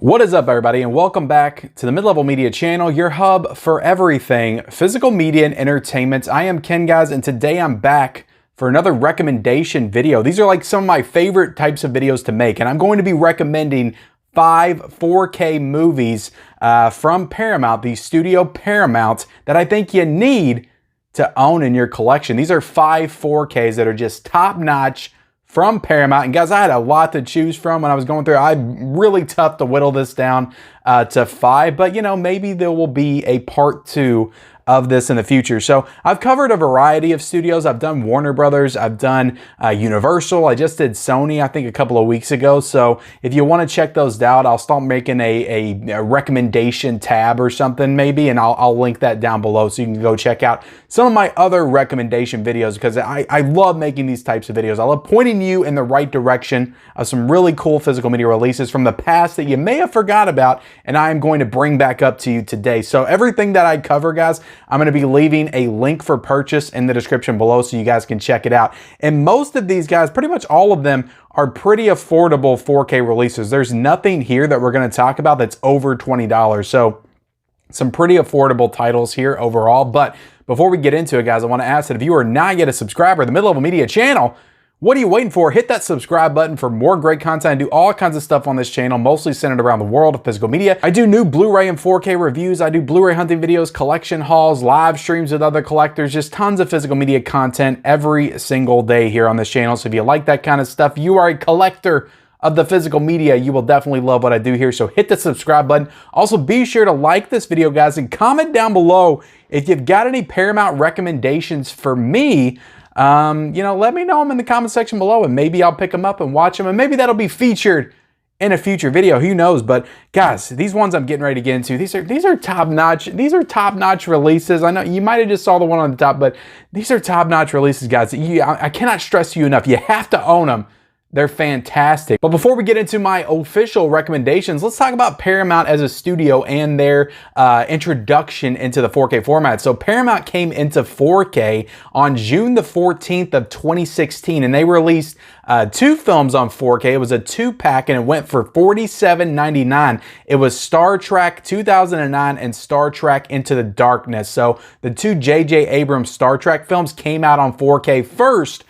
What is up, everybody, and welcome back to the Mid-Level Media channel, your hub for everything physical media and entertainment. I am Ken, guys, and today I'm back for another recommendation video. These are like some of my favorite types of videos to make, and I'm going to be recommending 5 4K movies from Paramount, the studio Paramount, that I think you need to own in your collection. These are 5 4Ks that are just top-notch from Paramount. And guys, I had a lot to choose from when I was going through. I'm really tough to whittle this down to 5, but you know, maybe there will be a part 2 of this in the future. So I've covered a variety of studios. I've done Warner Brothers, I've done Universal, I just did Sony, I think a couple of weeks ago. So if you want to check those out, I'll start making a recommendation tab or something maybe, and I'll link that down below so you can go check out some of my other recommendation videos, because I love making these types of videos. I love pointing you in the right direction of some really cool physical media releases from the past that you may have forgot about, and I am going to bring back up to you today. So everything that I cover, guys, I'm going to be leaving a link for purchase in the description below so you guys can check it out. And most of these guys, pretty much all of them, are pretty affordable 4K releases. There's nothing here that we're going to talk about that's over $20. So some pretty affordable titles here overall. But before we get into it, guys, I want to ask that if you are not yet a subscriber to the Mid-Level Media channel, what are you waiting for? Hit that subscribe button for more great content. I do all kinds of stuff on this channel, mostly centered around the world of physical media. I do new Blu-ray and 4K reviews. I do Blu-ray hunting videos, collection hauls, live streams with other collectors, just tons of physical media content every single day here on this channel. So if you like that kind of stuff, you are a collector of the physical media, you will definitely love what I do here. So hit the subscribe button. Also, be sure to like this video, guys, and comment down below if you've got any Paramount recommendations for me. You know, let me know them in the comment section below, and maybe I'll pick them up and watch them, and maybe that'll be featured in a future video. Who knows? But guys, these ones I'm getting ready to get into, these are top notch. These are top notch releases. I know you might have just saw the one on the top, but these are top notch releases, guys. I cannot stress to you enough. You have to own them. They're fantastic. But before we get into my official recommendations, let's talk about Paramount as a studio and their introduction into the 4K format. So Paramount came into 4K on June the 14th of 2016, and they released 2 films on 4K. It was a 2-pack, and it went for $47.99. It was Star Trek 2009 and Star Trek Into the Darkness. So the 2 J.J. Abrams Star Trek films came out on 4K first,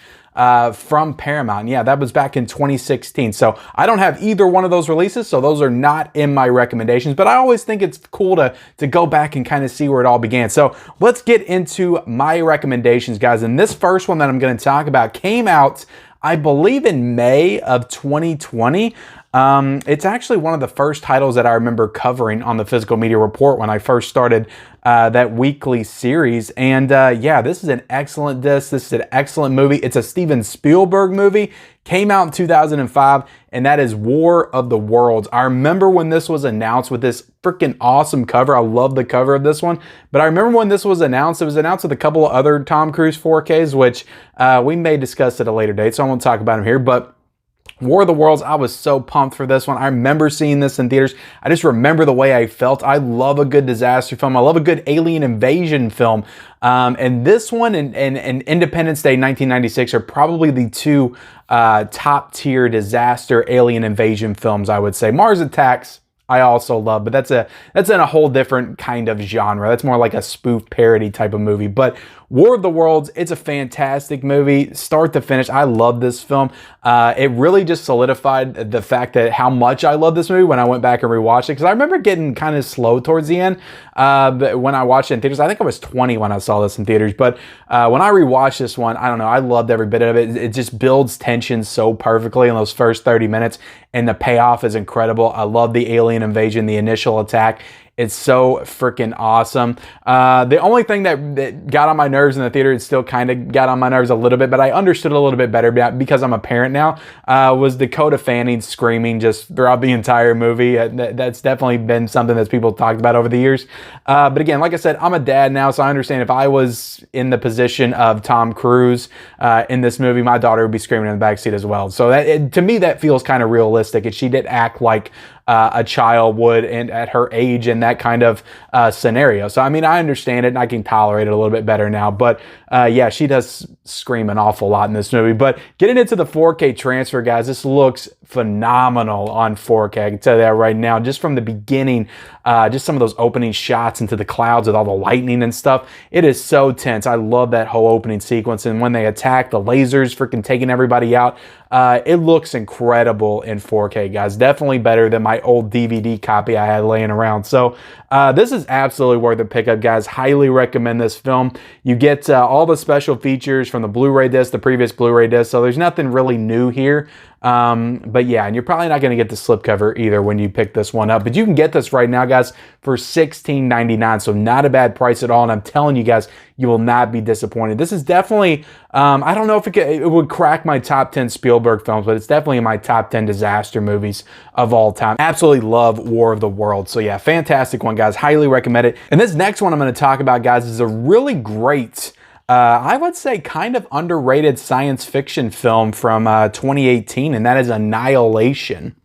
from Paramount. Yeah, that was back in 2016. So I don't have either one of those releases, so those are not in my recommendations, but I always think it's cool to go back and kind of see where it all began. So let's get into my recommendations, guys. And this first one that I'm going to talk about came out, I believe, in May of 2020. It's actually one of the first titles that I remember covering on the Physical Media Report when I first started that weekly series. And yeah, this is an excellent disc. This is an excellent movie. It's a Steven Spielberg movie. Came out in 2005, and that is War of the Worlds. I remember when this was announced with this freaking awesome cover. I love the cover of this one. But I remember when this was announced, it was announced with a couple of other Tom Cruise 4Ks, which we may discuss at a later date, so I won't talk about them here. But War of the Worlds, I was so pumped for this one. I remember seeing this in theaters. I just remember the way I felt. I love a good disaster film. I love a good alien invasion film. And this one and Independence Day 1996 are probably the 2 top tier disaster alien invasion films, I would say. Mars Attacks, I also love, but that's in a whole different kind of genre. That's more like a spoof parody type of movie. But War of the Worlds, it's a fantastic movie, start to finish. I love this film. It really just solidified the fact that how much I love this movie when I went back and rewatched it, because I remember getting kind of slow towards the end when I watched it in theaters. I think I was 20 when I saw this in theaters, but when I rewatched this one, I don't know, I loved every bit of it. It just builds tension so perfectly in those first 30 minutes, and the payoff is incredible. I love the alien invasion, the initial attack. It's so freaking awesome. The only thing that got on my nerves in the theater, it still kind of got on my nerves a little bit, but I understood a little bit better because I'm a parent now, was Dakota Fanning screaming just throughout the entire movie. That's definitely been something that people talked about over the years. But again, like I said, I'm a dad now, so I understand if I was in the position of Tom Cruise in this movie, my daughter would be screaming in the backseat as well. So to me, that feels kind of realistic, and she did act like a child would and at her age in that kind of scenario. So, I mean, I understand it and I can tolerate it a little bit better now. But yeah, she does scream an awful lot in this movie. But getting into the 4K transfer, guys, this looks phenomenal on 4K. I can tell you that right now. Just from the beginning, just some of those opening shots into the clouds with all the lightning and stuff. It is so tense. I love that whole opening sequence. And when they attack, the lasers freaking taking everybody out. It looks incredible in 4K, guys. Definitely better than my old DVD copy I had laying around. So this is absolutely worth a pickup, guys. Highly recommend this film. You get all the special features from the Blu-ray disc, the previous Blu-ray disc. So there's nothing really new here. But yeah, and you're probably not going to get the slipcover either when you pick this one up. But you can get this right now, guys, for $16.99. So not a bad price at all. And I'm telling you guys, you will not be disappointed. This is definitely, I don't know if it would crack my top 10 Spielberg films, but it's definitely in my top 10 disaster movies of all time. Absolutely love War of the Worlds. So yeah, fantastic one, guys. Highly recommend it. And this next one I'm going to talk about, guys, is a really great, I would say kind of underrated science fiction film from 2018, and that is Annihilation.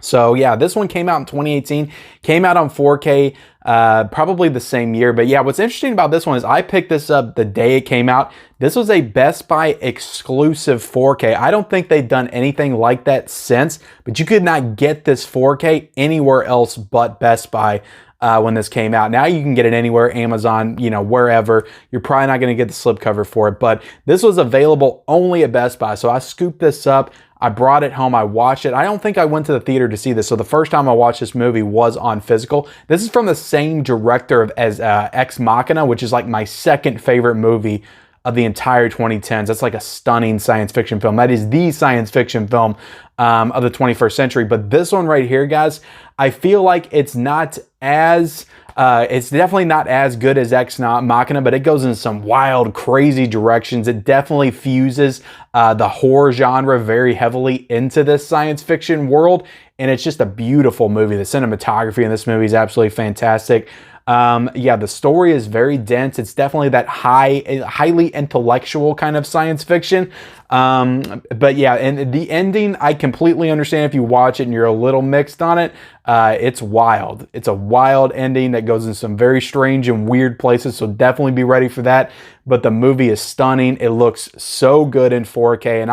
So yeah, this one came out in 2018, came out on 4K, probably the same year. But yeah, what's interesting about this one is I picked this up the day it came out. This was a Best Buy exclusive 4K. I don't think they've done anything like that since, but you could not get this 4K anywhere else but Best Buy. When this came out. Now you can get it anywhere, Amazon, you know, wherever. You're probably not going to get the slipcover for it, but this was available only at Best Buy. So I scooped this up. I brought it home. I watched it. I don't think I went to the theater to see this. So the first time I watched this movie was on physical. This is from the same director as Ex Machina, which is like my second favorite movie of the entire 2010s. That's like a stunning science fiction film. That is the science fiction film of the 21st century. But this one right here, guys, I feel like it's not as, it's definitely not as good as Ex Machina, but it goes in some wild, crazy directions. It definitely fuses the horror genre very heavily into this science fiction world. And it's just a beautiful movie. The cinematography in this movie is absolutely fantastic. Yeah, the story is very dense. It's definitely that highly intellectual kind of science fiction. But yeah, and the ending, I completely understand if you watch it and you're a little mixed on it. It's wild. It's a wild ending that goes in some very strange and weird places. So definitely be ready for that. But the movie is stunning. It looks so good in 4K, and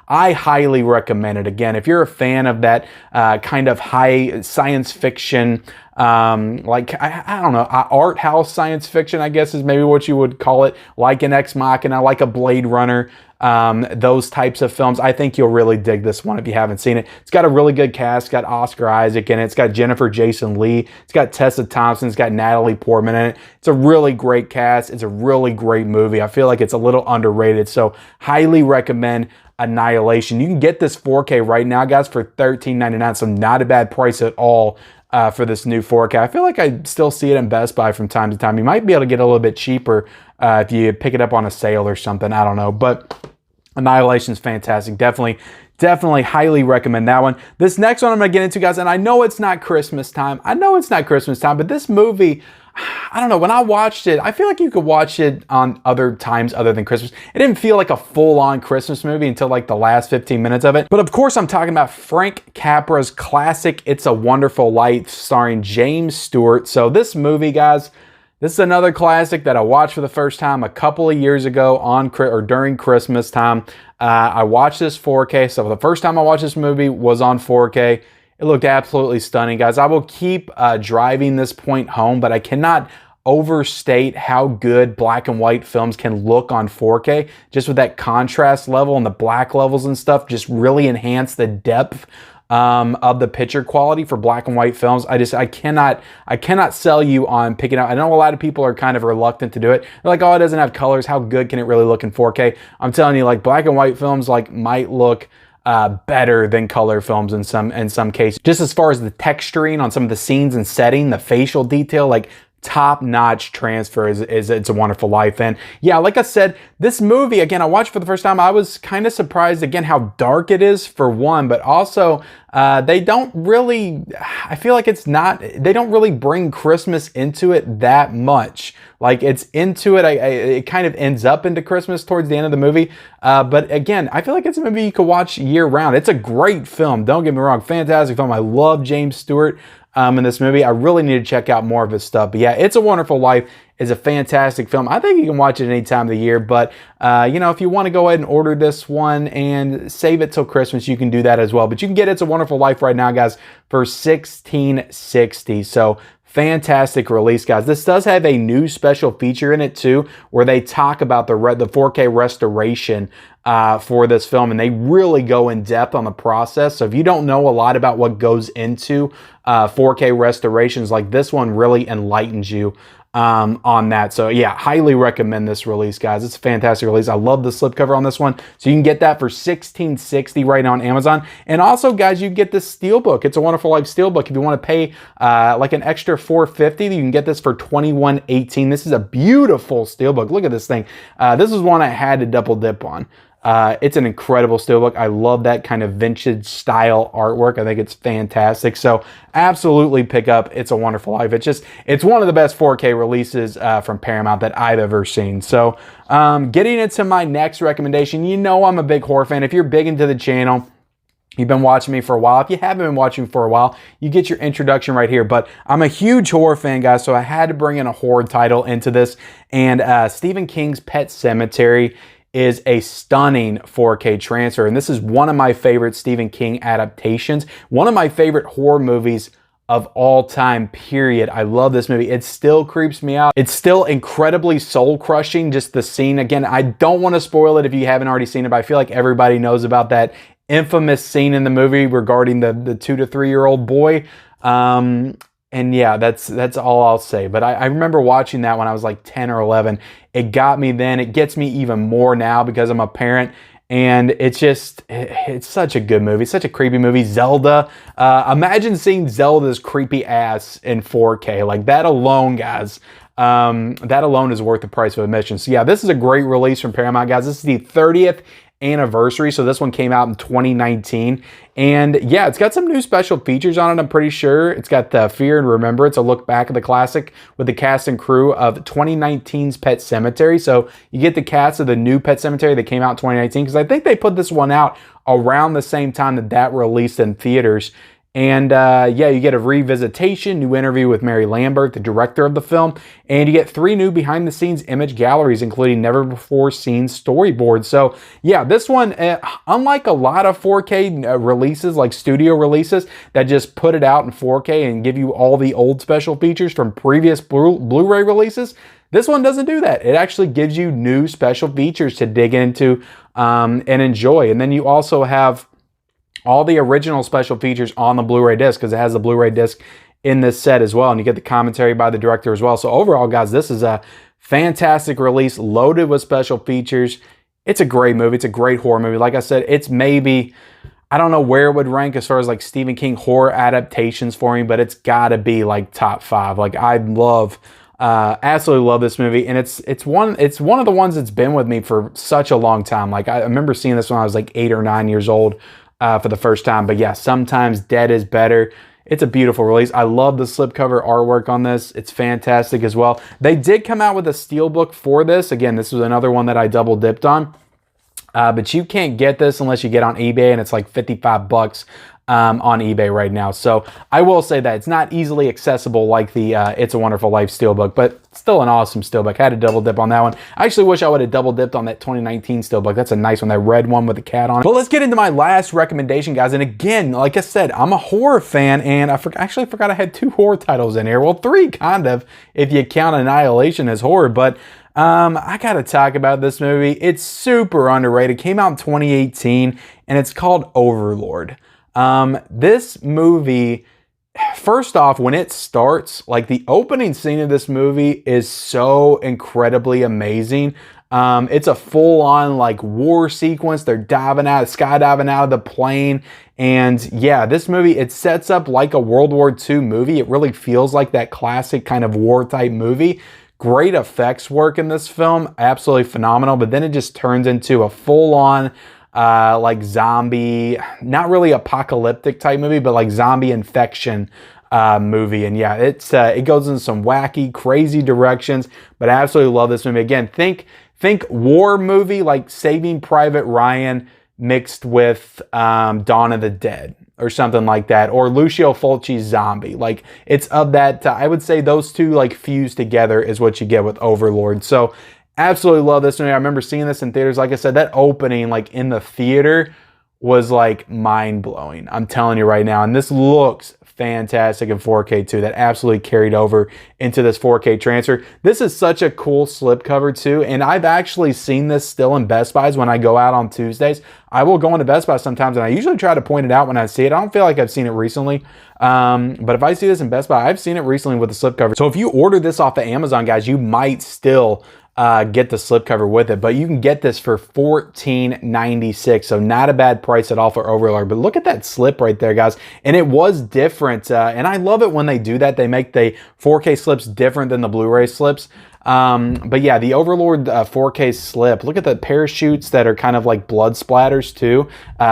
I highly recommend it. Again, if you're a fan of that kind of high science fiction, like I don't know, art house science fiction, I guess is maybe what you would call it, like an Ex Machina, like a Blade Runner, those types of films. I think you'll really dig this one if you haven't seen it. It's got a really good cast. It's got Oscar Isaac in it. It's got Jennifer Jason Leigh. It's got Tessa Thompson. It's got Natalie Portman in it. It's a really great cast. It's a really great movie. I feel like it's a little underrated, so highly recommend Annihilation. You can get this 4K right now, guys, for $13.99, so not a bad price at all. For this new 4K. I feel like I still see it in Best Buy from time to time. You might be able to get a little bit cheaper if you pick it up on a sale or something. I don't know. But Annihilation is fantastic. Definitely highly recommend that one. This next one I'm going to get into, guys, and I know it's not Christmas time. But this movie, I don't know, when I watched it, I feel like you could watch it on other times other than Christmas. It didn't feel like a full-on Christmas movie until like the last 15 minutes of it. But of course, I'm talking about Frank Capra's classic It's a Wonderful Life starring James Stewart. So this movie, guys, this is another classic that I watched for the first time a couple of years ago during Christmas time. I watched this 4K. So the first time I watched this movie was on 4K. It looked absolutely stunning, guys. I will keep driving this point home, but I cannot overstate how good black and white films can look on 4K. Just with that contrast level and the black levels and stuff, just really enhance the depth of the picture quality for black and white films. I cannot sell you on picking up. I know a lot of people are kind of reluctant to do it. They're like, oh, it doesn't have colors. How good can it really look in 4K? I'm telling you, like, black and white films like might look better than color films in some cases. Just as far as the texturing on some of the scenes and setting, the facial detail, like top-notch transfer is It's a Wonderful Life. And yeah, like I said, this movie, again, I watched for the first time. I was kind of surprised, again, how dark it is, for one, but also they don't really, I feel like they don't really bring Christmas into it that much. Like, it's into it, it kind of ends up into Christmas towards the end of the movie. But again, I feel like it's a movie you could watch year round. It's a great film, don't get me wrong, fantastic film. I love James Stewart in this movie. I really need to check out more of his stuff. But yeah, It's a Wonderful Life is a fantastic film. I think you can watch it any time of the year, but you know, if you want to go ahead and order this one and save it till Christmas, you can do that as well. But you can get It's a Wonderful Life right now, guys, for $16.60. So fantastic release, guys. This does have a new special feature in it too, where they talk about the 4K restoration for this film, and they really go in depth on the process. So if you don't know a lot about what goes into 4K restorations, like this one really enlightens you on that. So yeah, highly recommend this release, guys. It's a fantastic release. I love the slipcover on this one. So you can get that for $16.60 right now on Amazon. And also, guys, you get this steelbook. It's a Wonderful Life steelbook. If you want to pay like an extra $4.50, you can get this for $21.18. This is a beautiful steelbook. Look at this thing. This is one I had to double dip on. It's an incredible steelbook. I love that kind of vintage style artwork. I think it's fantastic. So absolutely pick up It's a Wonderful Life. It's one of the best 4K releases from Paramount that I've ever seen. So getting into my next recommendation, you know I'm a big horror fan. If you're big into the channel, you've been watching me for a while. If you haven't been watching for a while, you get your introduction right here. But I'm a huge horror fan, guys, so I had to bring in a horror title into this. And Stephen King's Pet Sematary is a stunning 4K transfer. And this is one of my favorite Stephen King adaptations. One of my favorite horror movies of all time, period. I love this movie. It still creeps me out. It's still incredibly soul-crushing, just the scene. Again, I don't want to spoil it if you haven't already seen it, but I feel like everybody knows about that infamous scene in the movie regarding the 2 to 3 year old boy. And yeah, that's all I'll say. But I remember watching that when I was like 10 or 11. It got me then. It gets me even more now because I'm a parent. And it's such a good movie. Such a creepy movie. Zelda. Imagine seeing Zelda's creepy ass in 4K. Like, that alone, guys. That alone is worth the price of admission. So yeah, this is a great release from Paramount, guys. This is the 30th anniversary. So this one came out in 2019. And yeah, it's got some new special features on it, I'm pretty sure. It's got the Fear and Remembrance, a look back at the classic with the cast and crew of 2019's Pet Sematary. So you get the cast of the new Pet Sematary that came out in 2019, because I think they put this one out around the same time that released in theaters. And yeah, you get a revisitation, new interview with Mary Lambert, the director of the film, and you get 3 new behind-the-scenes image galleries, including never-before-seen storyboards. So yeah, this one, unlike a lot of 4K releases, like studio releases, that just put it out in 4K and give you all the old special features from previous Blu-ray releases, this one doesn't do that. It actually gives you new special features to dig into and enjoy. And then you also have all the original special features on the Blu-ray disc, because it has the Blu-ray disc in this set as well. And you get the commentary by the director as well. So overall, guys, this is a fantastic release, loaded with special features. It's a great movie. It's a great horror movie. Like I said, it's maybe, I don't know where it would rank as far as like Stephen King horror adaptations for me, but it's got to be like top 5. Like, I absolutely love this movie, and it's one of the ones that's been with me for such a long time. Like, I remember seeing this when I was like 8 or 9 years old. For the first time. But yeah, sometimes dead is better. It's a beautiful release. I love the slipcover artwork on this. It's fantastic as well. They did come out with a steelbook for this. Again, this was another one that I double dipped on. But you can't get this unless you get on eBay, and it's like 55 bucks on eBay right now. So I will say that it's not easily accessible like the It's a Wonderful Life steelbook, but still an awesome steelbook. I had to double dip on that one. I actually wish I would have double dipped on that 2019 steelbook. That's a nice one, that red one with the cat on it. But let's get into my last recommendation, guys. And again, like I said, I'm a horror fan, and I actually forgot I had 2 horror titles in here. Well, 3 kind of, if you count Annihilation as horror, but I gotta talk about this movie. It's super underrated. It came out in 2018, and it's called Overlord. This movie, first off, when it starts, like, the opening scene of this movie is so incredibly amazing. It's a full-on like war sequence. They're skydiving out of the plane. And yeah, this movie, it sets up like a World War II movie. It really feels like that classic kind of war type movie. Great effects work in this film, absolutely phenomenal. But then it just turns into a full-on like zombie, not really apocalyptic type movie, but like zombie infection movie. And yeah, it goes in some wacky, crazy directions, but I absolutely love this movie. Again, think war movie like Saving Private Ryan mixed with Dawn of the Dead or something like that, or Lucio Fulci's Zombie. Like, it's of that, I would say those two like fused together is what you get with Overlord. So absolutely love this movie. I remember seeing this in theaters. Like I said, that opening like in the theater was like mind-blowing. I'm telling you right now. And this looks fantastic in 4K too. That absolutely carried over into this 4K transfer. This is such a cool slipcover too. And I've actually seen this still in Best Buys when I go out on Tuesdays. I will go into Best Buy sometimes and I usually try to point it out when I see it. I don't feel like I've seen it recently. But if I see this in Best Buy, I've seen it recently with the slipcover. So if you order this off of Amazon, guys, you might still get the slipcover with it, but you can get this for $14.96, so not a bad price at all for Overlord. But look at that slip right there, guys, and it was different, and I love it when they do that. They make the 4K slips different than the Blu-ray slips. But yeah, the Overlord 4K slip, look at the parachutes that are kind of like blood splatters too,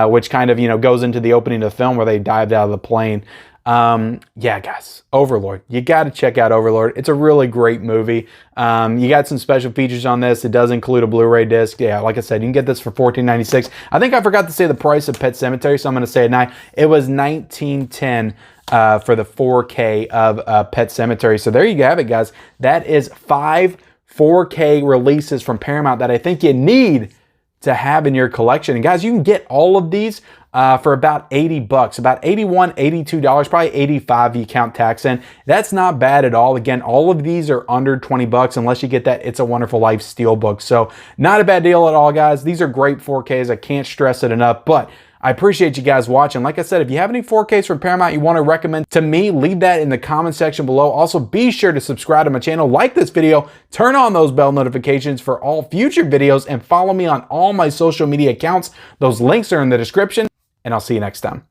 which kind of, you know, goes into the opening of the film where they dived out of the plane. Yeah, guys, Overlord. You got to check out Overlord. It's a really great movie. You got some special features on this. It does include a Blu-ray disc. Yeah, like I said, you can get this for $14.96. I think I forgot to say the price of Pet Sematary, so I'm going to say it now. It was $19.10 for the 4K of Pet Sematary. So there you have it, guys. That is 5 4K releases from Paramount that I think you need to have in your collection. And guys, you can get all of these for about 80 bucks, about $81, $82, probably 85 if you count tax in. That's not bad at all. Again, all of these are under 20 bucks unless you get that It's a Wonderful Life Steelbook. So not a bad deal at all, guys. These are great 4Ks. I can't stress it enough, but I appreciate you guys watching. Like I said, if you have any 4Ks from Paramount you want to recommend to me, leave that in the comment section below. Also, be sure to subscribe to my channel, like this video, turn on those bell notifications for all future videos, and follow me on all my social media accounts. Those links are in the description, and I'll see you next time.